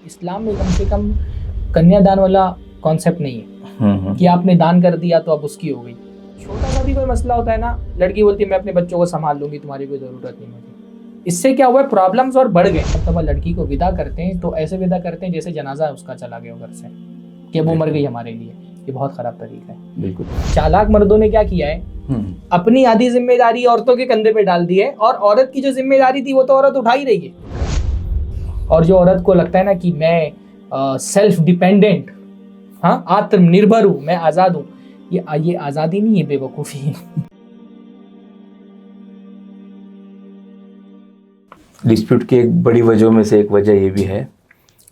इस्लाम में कम से कम कन्यादान वाला कॉन्सेप्ट नहीं है कि आपने दान कर दिया तो अब उसकी हो गई। छोटा सा भी कोई मसला होता है ना, लड़की बोलती है मैं अपने बच्चों को संभाल लूंगी, तुम्हारी कोई ज़रूरत नहीं मुझे। इससे क्या हुआ, प्रॉब्लम्स और बढ़ गए। तब लड़की को विदा करते हैं तो ऐसे विदा करते हैं जैसे जनाजा उसका चला गया घर से, कि वो मर गई हमारे लिए। ये बहुत खराब तरीका है। बिल्कुल। चालाक मर्दों ने क्या किया है, अपनी आधी जिम्मेदारी औरतों के कंधे पे डाल दी है, और औरत की जो जिम्मेदारी थी वो तो औरत उठा ही रही है। और जो औरत को लगता है ना कि मैं सेल्फ डिपेंडेंट, हाँ, आत्मनिर्भर हूं, मैं आजाद हूं, ये आजादी नहीं है, बेवकूफी है। डिस्प्यूट की एक बड़ी वजहों में से एक वजह ये भी है,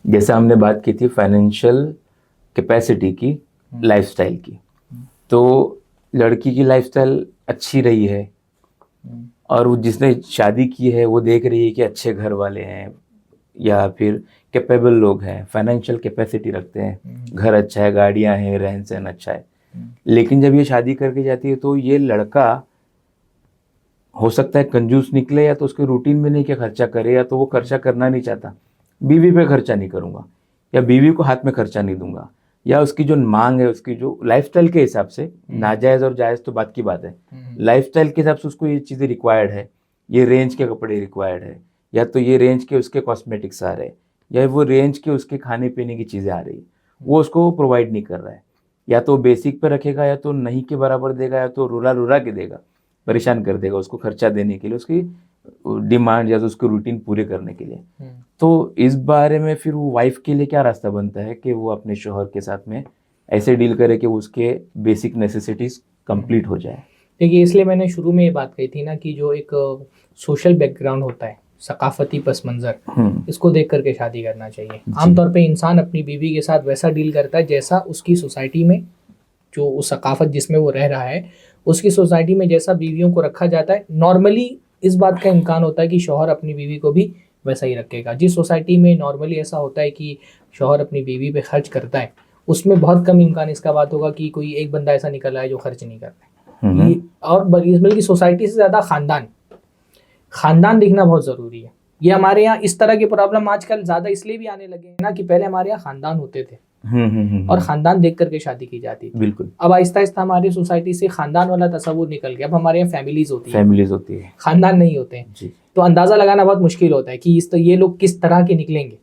जैसे हमने बात की थी फाइनेंशियल कैपेसिटी की, लाइफस्टाइल की। तो लड़की की लाइफस्टाइल अच्छी रही है और वो जिसने शादी की है वो देख रही है कि अच्छे घर वाले हैं या फिर कैपेबल लोग हैं, फाइनेंशियल कैपेसिटी रखते हैं, घर अच्छा है, गाड़ियां हैं, रहन सहन अच्छा है। लेकिन जब ये शादी करके जाती है तो ये लड़का हो सकता है कंजूस निकले, या तो उसके रूटीन में नहीं क्या खर्चा करे, या तो वो खर्चा करना नहीं चाहता, बीवी पे खर्चा नहीं करूंगा, या बीवी को हाथ में खर्चा नहीं दूंगा, या उसकी जो मांग है, उसकी जो लाइफस्टाइल के हिसाब से, नाजायज और जायज तो बात की बात है, लाइफस्टाइल के हिसाब से उसको ये चीज़ें रिक्वायर्ड है, ये रेंज के कपड़े रिक्वायर्ड है, या तो ये रेंज के उसके कॉस्मेटिक्स आ रहे हैं, या वो रेंज के उसके खाने पीने की चीज़ें आ रही है, वो उसको प्रोवाइड नहीं कर रहा है। या तो बेसिक पे रखेगा, या तो नहीं के बराबर देगा, या तो रुला रुला के देगा, परेशान कर देगा उसको खर्चा देने के लिए, उसकी डिमांड या तो उसके रूटीन पूरे करने के लिए। तो इस बारे में फिर वो वाइफ के लिए क्या रास्ता बनता है कि वो अपने शौहर के साथ में ऐसे डील करे कि उसके बेसिक नेसेसिटीज कंप्लीट हो जाए। देखिए, इसलिए मैंने शुरू में ये बात कही थी ना कि जो एक सोशल बैकग्राउंड होता है, सकाफती पस मंजर, इसको देख करके शादी करना चाहिए। आमतौर पे इंसान अपनी बीवी के साथ वैसा डील करता है जैसा उसकी सोसाइटी में, जो उस सकाफत जिसमें वो रह रहा है, उसकी सोसाइटी में जैसा बीवियों को रखा जाता है। नॉर्मली इस बात का इम्कान होता है कि शौहर अपनी बीवी को भी वैसा ही रखेगा। जिस सोसाइटी में नॉर्मली ऐसा होता है कि शौहर अपनी बीवी पे खर्च करता है, उसमें बहुत कम इम्कान इसका बात होगा कि कोई एक बंदा ऐसा निकल आए जो खर्च नहीं करता है। और बल्कि सोसाइटी से ज़्यादा खानदान दिखना बहुत ज़रूरी है। ये हमारे यहाँ इस तरह की प्रॉब्लम आजकल ज़्यादा इसलिए भी आने लगे हैं ना कि पहले हमारे यहाँ खानदान होते थे और खानदान देख करके शादी की जाती थी। बिल्कुल। अब आहिस्ता आहिस्ता हमारी सोसाइटी से खानदान वाला तस्वुर निकल गया। अब हमारे यहाँ फैमिलीज होती है, खानदान नहीं होते हैं। तो अंदाज़ा लगाना बहुत मुश्किल होता है कि ये लोग किस तरह के निकलेंगे।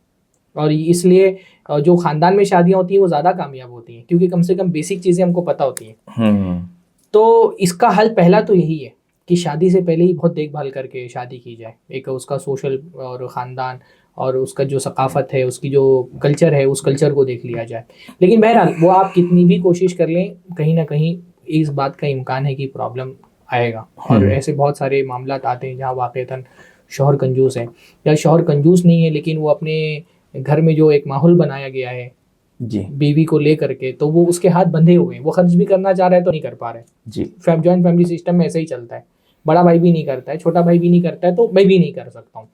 और इसलिए जो खानदान में शादियाँ होती हैं वो ज़्यादा कामयाब होती हैं, क्योंकि कम से कम बेसिक चीज़ें हमको पता होती हैं। तो इसका हल पहला तो यही है कि शादी से पहले ही बहुत देखभाल करके शादी की जाए। एक उसका सोशल और ख़ानदान और उसका जो सकाफ़त है, उसकी जो कल्चर है, उस कल्चर को देख लिया जाए। लेकिन बहरहाल वो आप कितनी भी कोशिश कर लें, कहीं ना कहीं इस बात का इम्कान है कि प्रॉब्लम आएगा। और ऐसे बहुत सारे मामला आते हैं जहाँ वाक़ईतन शौहर कंजूस है, या शौहर कंजूस नहीं है लेकिन वो अपने घर में जो एक माहौल बनाया गया है जी बीवी को ले करके, तो वो उसके हाथ बंधे हुए हैं। वो खर्च भी करना चाह रहा है तो नहीं कर पा रहे जी। जॉइंट फैमिली सिस्टम में ऐसे ही चलता है, बड़ा भाई भी नहीं करता है, छोटा भाई भी नहीं करता है, तो मैं भी नहीं कर सकता हूँ।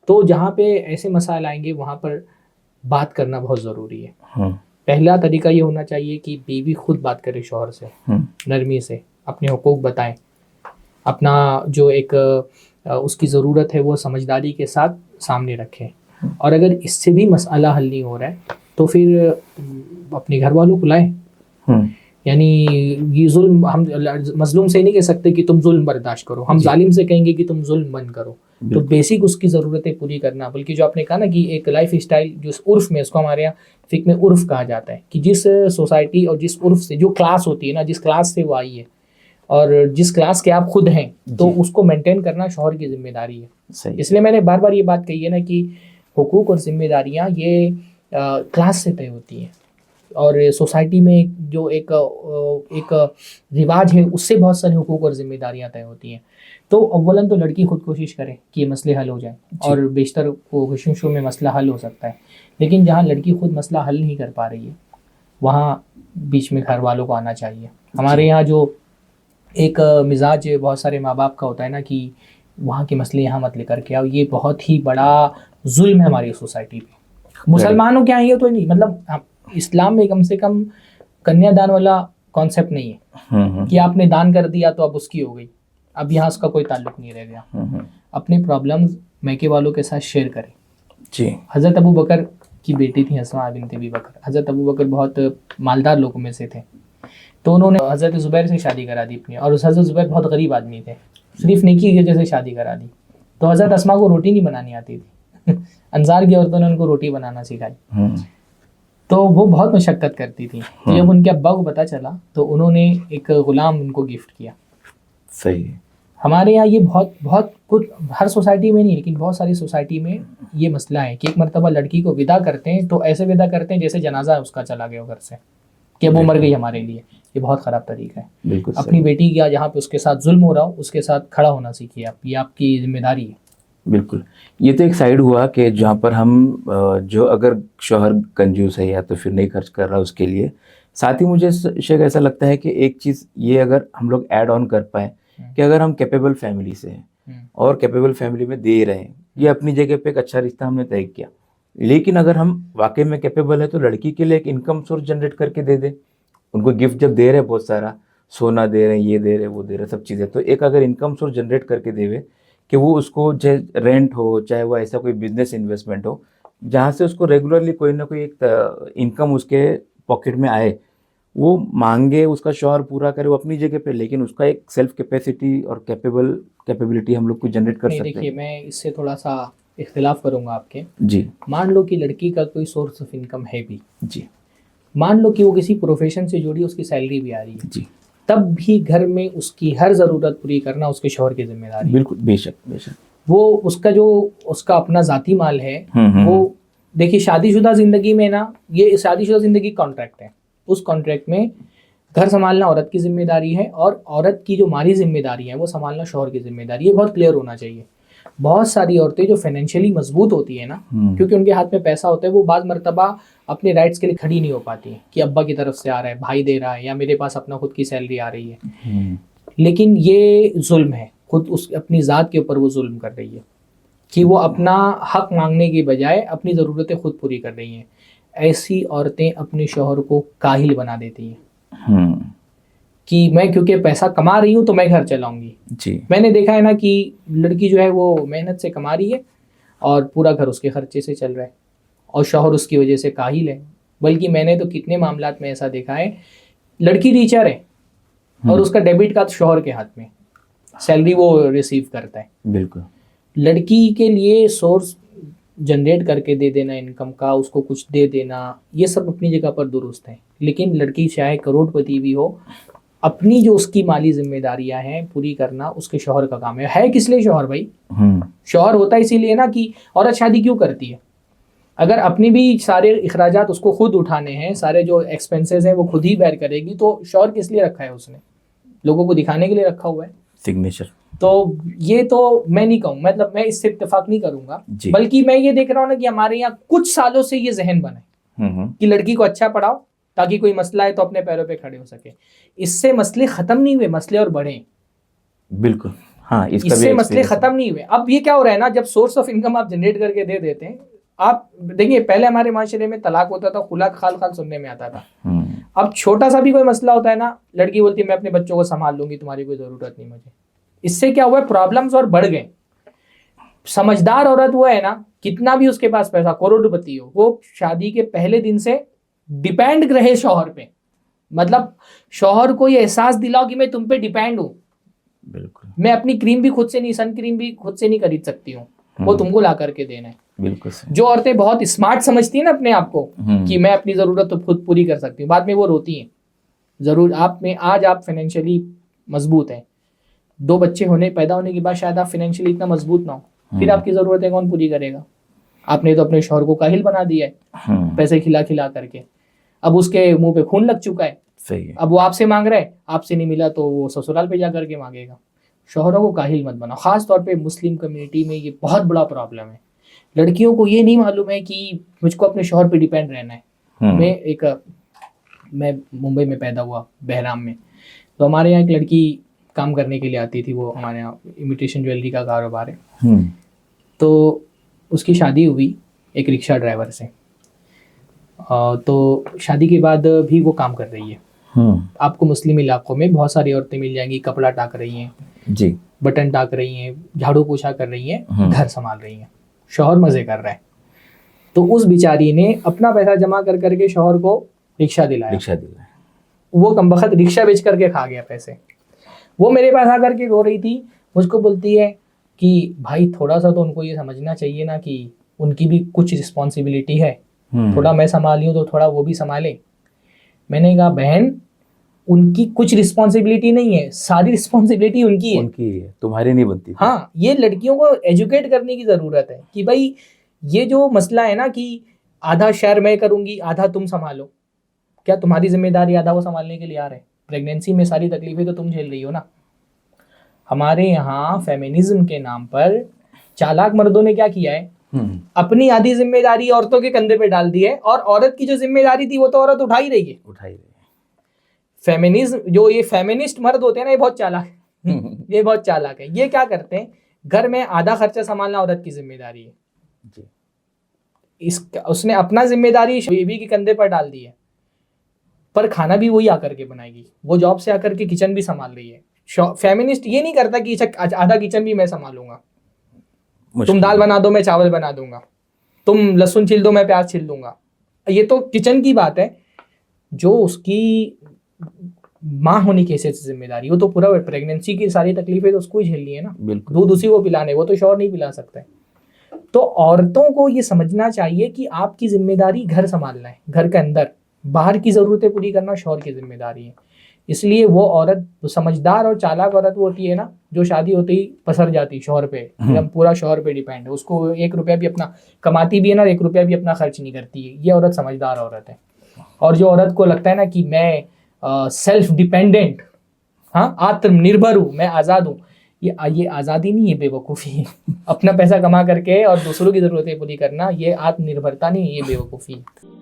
तो जहाँ पे ऐसे मसाइल आएंगे वहाँ पर बात करना बहुत ज़रूरी है। पहला तरीका ये होना चाहिए कि बीवी खुद बात करे शौहर से, नरमी से, अपने हुकूक बताएं, अपना जो एक उसकी ज़रूरत है वो समझदारी के साथ सामने रखें। और अगर इससे भी मसला हल नहीं हो रहा है तो फिर अपने घर वालों को लाएं। यानी ये जुल्म, हम मजलूम से नहीं कह सकते कि तुम जुल्म बर्दाश्त करो, हम जालिम से कहेंगे कि तुम जुल्म बंद करो। तो बेसिक उसकी ज़रूरतें पूरी करना, बल्कि जो आपने कहा ना कि एक लाइफ स्टाइल, जो उर्फ में, उसको हमारे यहाँ फिक में उर्फ कहा जाता है, कि जिस सोसाइटी और जिस उर्फ से, जो क्लास होती है ना, जिस क्लास से वो आई है और जिस क्लास के आप खुद हैं, तो उसको मेंटेन करना शौहर की जिम्मेदारी है। इसलिए मैंने बार बार ये बात कही है ना कि हुकूक और जिम्मेदारियाँ ये क्लास से तय होती हैं, और सोसाइटी में जो एक रिवाज है उससे बहुत सारे हुकूक और जिम्मेदारियां तय होती हैं। तो अव्वलन तो लड़की खुद कोशिश करे कि ये मसले हल हो जाए, और बेशतर कोशिशों में मसला हल हो सकता है। लेकिन जहाँ लड़की खुद मसला हल नहीं कर पा रही है, वहाँ बीच में घर वालों को आना चाहिए। हमारे यहाँ जो एक मिजाज बहुत सारे माँ बाप का होता है ना कि वहाँ के मसले यहाँ मत लेकर के आओ, ये बहुत ही बड़ा जुल्म है हमारी सोसाइटी पे। मुसलमानों के यहाँ ये तो नहीं, मतलब इस्लाम में कम से कम कन्यादान वाला कॉन्सेप्ट नहीं है कि आपने दान कर दिया तो अब उसकी हो गई, अब यहाँ उसका कोई ताल्लुक नहीं रह गया। अपने प्रॉब्लम्स मैके वालों के साथ शेयर करें जी। हज़रत अबू बकर की बेटी थी अस्मा बिनत अबी बकर। हज़रत अबू बकर बहुत मालदार लोगों में से थे, तो उन्होंने हज़रत ज़ुबैर से शादी करा दी अपनी, और उस हज़रत ज़ुबैर बहुत गरीब आदमी थे, सिर्फ नेकी की वजह से शादी करा दी। तो हज़रत अस्मा को रोटी नहीं बनानी आती थी अंसार की औरतों ने उनको रोटी बनाना सिखाई, तो वो बहुत मशक्क़त करती थी। तो जब उनके अब्बा को पता चला तो उन्होंने एक ग़ुलाम उनको गिफ्ट किया। सही है। हमारे यहाँ ये बहुत बहुत कुछ, हर सोसाइटी में नहीं लेकिन बहुत सारी सोसाइटी में ये मसला है कि एक मरतबा लड़की को विदा करते हैं तो ऐसे विदा करते हैं जैसे जनाजा उसका चला गया घर से, कि वो मर गई हमारे लिए। ये बहुत ख़राब तरीका है। बिल्कुल अपनी बेटी का जहाँ पे उसके साथ जुल्म हो रहा हो उसके साथ खड़ा होना सीखिए आप, ये आपकी जिम्मेदारी है। बिल्कुल, ये तो एक साइड हुआ कि जहाँ पर हम जो अगर शौहर कंजूस है या तो फिर नहीं खर्च कर रहा उसके लिए, साथ ही मुझे शेख ऐसा लगता है कि एक चीज़ ये अगर हम लोग ऐड ऑन कर पाए कि अगर हम कैपेबल फैमिली से हैं और कैपेबल फैमिली में दे रहे हैं, ये अपनी जगह पे एक अच्छा रिश्ता हमने तय किया, लेकिन अगर हम वाकई में कैपेबल है तो लड़की के लिए एक इनकम सोर्स जनरेट करके दे दे। उनको गिफ्ट जब दे रहे हैं, बहुत सारा सोना दे रहे हैं, ये दे रहे हैं, वो दे रहे हैं, सब चीज़ें, तो एक अगर इनकम सोर्स जनरेट करके देवे कि वो उसको चाहे रेंट हो चाहे वो ऐसा कोई बिजनेस इन्वेस्टमेंट हो जहाँ से उसको रेगुलरली कोई ना कोई एक इनकम उसके पॉकेट में आए, वो मांगे, उसका शौहर पूरा करे, वो अपनी जगह पे, लेकिन उसका एक सेल्फ कैपेसिटी और कैपेबिलिटी हम लोग को जनरेट कर सकते हैं। देखिए, मैं इससे थोड़ा सा इख्तिलाफ करूंगा आपके। जी। मान लो कि लड़की का कोई सोर्स ऑफ इनकम है भी, जी, मान लो कि वो किसी प्रोफेशन से जुड़ी, उसकी सैलरी भी आ रही है, जी, तब भी घर में उसकी हर ज़रूरत पूरी करना उसके शौहर की जिम्मेदारी। बिल्कुल, बेशक बेशक। वो उसका जो उसका अपना ज़ाती माल है, वो देखिए, शादीशुदा ज़िंदगी में ना, ये शादीशुदा ज़िंदगी कॉन्ट्रैक्ट है, उस कॉन्ट्रैक्ट में घर संभालना औरत की जिम्मेदारी है और औरत की जो माली जिम्मेदारी है वो संभालना शौहर की जिम्मेदारी है। ये बहुत क्लियर होना चाहिए। बहुत सारी औरतें जो फाइनेंशियली मजबूत होती है ना, क्योंकि उनके हाथ में पैसा होता है, वो बाज़ मरतबा अपने राइट्स के लिए खड़ी नहीं हो पाती है कि अब्बा की तरफ से आ रहा है, भाई दे रहा है, या मेरे पास अपना खुद की सैलरी आ रही है। लेकिन ये जुल्म है, खुद उस अपनी ज़ात के ऊपर वो जुल्म कर रही है कि वो अपना हक मांगने की बजाय अपनी ज़रूरतें खुद पूरी कर रही हैं। ऐसी औरतें अपने शौहर को काहिल बना देती हैं कि मैं क्योंकि पैसा कमा रही हूँ तो मैं घर चलाऊंगी। जी। मैंने देखा है ना कि लड़की जो है वो मेहनत से कमा रही है और पूरा घर उसके खर्चे से चल रहा है और शौहर उसकी वजह से काहिल है। बल्कि मैंने तो कितने मामलात में ऐसा देखा है, लड़की टीचर है और उसका डेबिट कार्ड शौहर के हाथ में, सैलरी वो रिसीव करता है। बिल्कुल। लड़की के लिए सोर्स जनरेट करके दे देना इनकम का, उसको कुछ दे देना, ये सब अपनी जगह पर दुरुस्त है। लेकिन लड़की चाहे करोड़पति भी हो, अपनी जो उसकी माली जिम्मेदारियां हैं पूरी करना उसके शौहर का काम है। किस लिए शौहर भाई? शौहर होता इसीलिए ना कि औरत शादी क्यों करती है? अगर अपनी भी सारे इखराजात उसको खुद उठाने हैं, सारे जो एक्सपेंसेस हैं वो खुद ही बेयर करेगी, तो शौहर किस लिए रखा है उसने? लोगों को दिखाने के लिए रखा हुआ है, सिग्नेचर। तो ये तो मैं नहीं कहूँ, मतलब मैं इससे इत्तेफाक नहीं करूंगा, बल्कि मैं ये देख रहा हूँ ना कि हमारे यहाँ कुछ सालों से ये जहन बना कि लड़की को अच्छा पढ़ाओ ताकि कोई मसला है तो अपने पैरों पे खड़े हो सके। इससे मसले खत्म नहीं हुए, मसले और बढ़े। बिल्कुल, हाँ, इससे मसले खत्म नहीं हुए। अब ये क्या हो रहा है ना, जब सोर्स ऑफ इनकम आप जनरेट करके दे देते हैं, आप देखिए पहले हमारे माशरे में तलाक होता था, खुला खाल खाल सुनने में आता था। अब छोटा सा भी कोई मसला होता है ना, लड़की बोलती है मैं अपने बच्चों को संभाल लूंगी, तुम्हारी कोई जरूरत नहीं मुझे। इससे क्या हुआ, प्रॉब्लम्स और बढ़ गए। समझदार औरत वो है ना, कितना भी उसके पास पैसा, करोड़पति हो, वो शादी के पहले दिन से डिपेंड रहे शौहर पे। मतलब शौहर को ये एहसास दिलाओ कि मैं तुम पे डिपेंड हूँ। बिल्कुल। मैं अपनी क्रीम भी खुद से नहीं, सन क्रीम भी खुद से नहीं खरीद सकती हूँ, वो तुमको ला करके देना है। बिल्कुल। जो औरतें बहुत स्मार्ट समझती है ना अपने आप को कि मैं अपनी जरूरत तो खुद पूरी कर सकती हूँ, बाद में वो रोती हैं। जरूर आप में आज आप फाइनेंशियली मजबूत हैं, 2 बच्चे पैदा होने के बाद शायद आप फाइनेंशियली इतना मजबूत ना हो, फिर आपकी जरूरतें कौन पूरी करेगा? आपने तो अपने शौहर को काहिल बना दिया है पैसे खिला खिला करके। अब उसके मुंह पे खून लग चुका है। सही है। अब वो आपसे मांग रहा है, आपसे नहीं मिला तो वो ससुराल पे जा करके मांगेगा। शौहरों को काहिल मत बनाओ। खास तौर पे मुस्लिम कम्युनिटी में ये बहुत बड़ा प्रॉब्लम है। लड़कियों को ये नहीं मालूम है कि मुझको अपने शौहर पे डिपेंड रहना है। मैं मुंबई में पैदा हुआ, बहराम में, तो हमारे यहाँ एक लड़की काम करने के लिए आती थी। वो हमारे यहाँ इमिटेशन ज्वेलरी का कारोबार है। तो उसकी शादी हुई एक रिक्शा ड्राइवर से। तो शादी के बाद भी वो काम कर रही है। आपको मुस्लिम इलाकों में बहुत सारी औरतें मिल जाएंगी, कपड़ा टाक रही हैं जी, बटन टाक रही हैं, झाड़ू पोछा कर रही हैं, घर संभाल रही हैं, शौहर मजे कर रहा है। तो उस बेचारी ने अपना पैसा जमा कर करके शौहर को रिक्शा दिलाया। वो कमबख्त रिक्शा बेच करके खा गया पैसे। वो मेरे पास आकर के रो रही थी, मुझको बोलती है कि भाई थोड़ा सा तो उनको ये समझना चाहिए ना कि उनकी भी कुछ रिस्पॉन्सिबिलिटी है, थोड़ा मैं संभाली हूँ तो थोड़ा वो भी संभाले। मैंने कहा बहन, उनकी कुछ रिस्पॉन्सिबिलिटी नहीं है, सारी रिस्पॉन्सिबिलिटी उनकी है, तुम्हारी नहीं बनती। हाँ, ये लड़कियों को एजुकेट करने की ज़रूरत है कि भाई ये जो मसला है ना कि आधा शेयर मैं करूँगी आधा तुम संभालो, क्या तुम्हारी जिम्मेदारी आधा वो संभालने के लिए आ रहे? प्रेगनेंसी में सारी तकलीफें तो तुम झेल रही हो ना। हमारे यहाँ फेमिनिज्म के नाम पर चालाक मर्दों ने क्या किया है, अपनी आधी जिम्मेदारी औरतों के कंधे पे डाल दी है, और औरत की जो जिम्मेदारी थी वो तो औरत उठा ही रही है। फेमिनिज्म, जो ये फेमिनिस्ट मर्द होते हैं ना, ये बहुत चालाक है। ये बहुत चालाक है। ये क्या करते हैं, घर में आधा खर्चा संभालना औरत की जिम्मेदारी है जी। उसने अपना जिम्मेदारी बीवी के कंधे पर डाल दी है, पर खाना भी वही आकर के बनाएगी, वो जॉब से आकर के किचन भी संभाल रही है। फेमिनिस्ट ये नहीं करता कि आधा किचन भी मैं संभालूंगा, तुम दाल बना दो मैं चावल बना दूंगा, तुम लहसुन छिल दो मैं प्याज छिल दूंगा। ये तो किचन की बात है, जो उसकी माँ होने की हैसियत से जिम्मेदारी, वो तो पूरा प्रेगनेंसी की सारी तकलीफें तो उसको ही झेलनी है ना, दूध उसी को पिलाने, वो तो शौहर नहीं पिला सकता है। तो औरतों को ये समझना चाहिए कि आपकी जिम्मेदारी घर संभालना है, घर के अंदर, बाहर की ज़रूरतें पूरी करना शौहर की जिम्मेदारी है। इसलिए वो औरत समझदार और चालाक औरत वो होती है ना, जो शादी होते ही पसर जाती शौहर पे, एकदम पूरा शौहर पे डिपेंड है, उसको 1 रुपया भी अपना कमाती भी है ना, 1 रुपया भी अपना खर्च नहीं करती है। ये औरत समझदार औरत है। और जो औरत को लगता है ना कि मैं सेल्फ डिपेंडेंट, हाँ, आत्मनिर्भर हूँ, मैं आज़ाद हूँ, ये आज़ादी नहीं है, बेवकूफ़ी है। अपना पैसा कमा करके और दूसरों की ज़रूरतें पूरी करना, ये आत्मनिर्भरता नहीं, ये बेवकूफ़ी है।